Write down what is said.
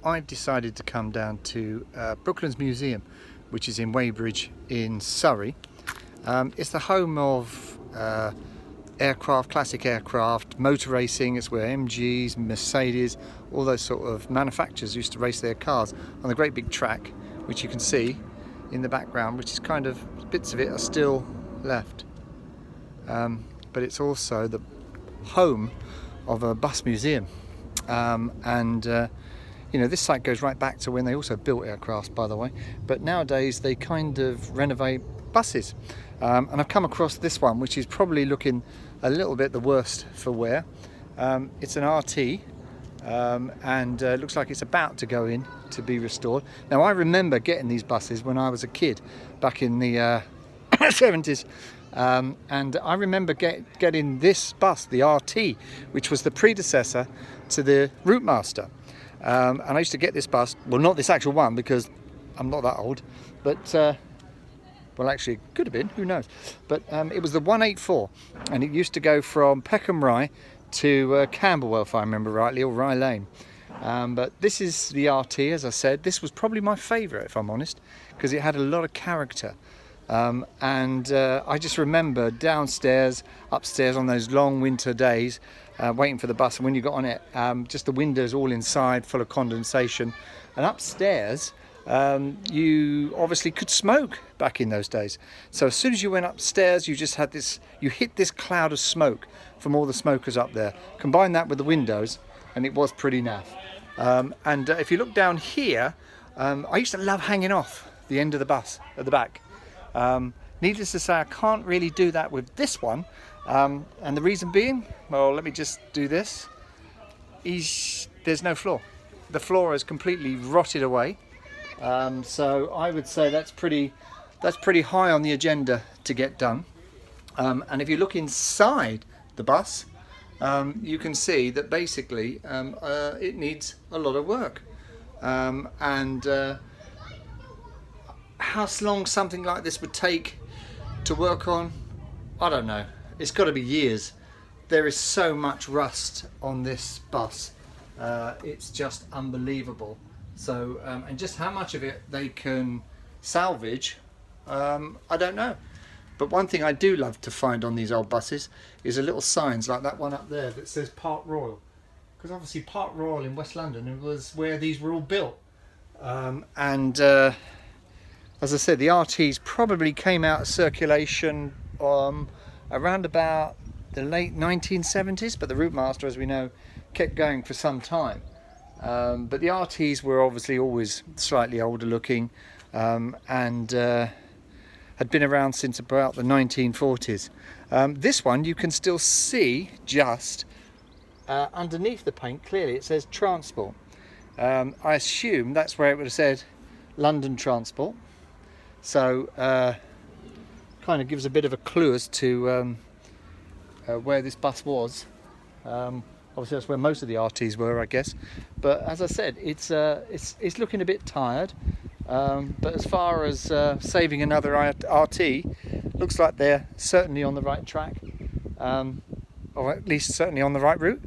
I've decided to come down to Brooklands Museum, which is in Weybridge in Surrey. It's the home of aircraft, classic aircraft, motor racing. It's where MGs, Mercedes, all those sort of manufacturers used to race their cars on the great big track, which you can see in the background, which is kind of, bits of it are still left. But it's also the home of a bus museum. You know, this site goes right back to when they also built aircraft, by the way, but nowadays they kind of renovate buses. And I've come across this one, which is probably looking a little bit the worst for wear. It's an RT, and looks like it's about to go in to be restored. Now, I remember getting these buses when I was a kid back in the 70s. And I remember getting this bus, the RT, which was the predecessor to the Routemaster. And I used to get this bus, well, not this actual one because I'm not that old, but well, actually it could have been, who knows, but it was the 184, and it used to go from Peckham Rye to Camberwell, if I remember rightly, or Rye Lane. But this is the RT, as I said. This was probably my favourite, if I'm honest, because it had a lot of character. I just remember downstairs, upstairs on those long winter days, waiting for the bus, and when you got on it, just the windows all inside full of condensation, and upstairs you obviously could smoke back in those days. So as soon as you went upstairs, you just had this, you hit this cloud of smoke from all the smokers up there. Combine that with the windows and it was pretty naff. If you look down here, I used to love hanging off the end of the bus at the back. Needless to say, I can't really do that with this one, and the reason being, well, let me just do this, is there's no floor. The floor is completely rotted away, so I would say that's pretty high on the agenda to get done. And if you look inside the bus, you can see that basically it needs a lot of work, how long something like this would take to work on, I don't know. It's got to be years. There is so much rust on this bus. It's just unbelievable. So, and just how much of it they can salvage, I don't know. But one thing I do love to find on these old buses is a little signs like that one up there that says Park Royal. Because obviously Park Royal in West London was where these were all built. As I said, the RTs probably came out of circulation around about the late 1970s, but the Routemaster, as we know, kept going for some time. But the RTs were obviously always slightly older looking, and had been around since about the 1940s. This one you can still see just underneath the paint, clearly it says Transport. I assume that's where it would have said London Transport. So kind of gives a bit of a clue as to where this bus was. Obviously that's where most of the RTs were, I guess. But as I said, it's looking a bit tired. But as far as saving another RT, looks like they're certainly on the right track, or at least certainly on the right route.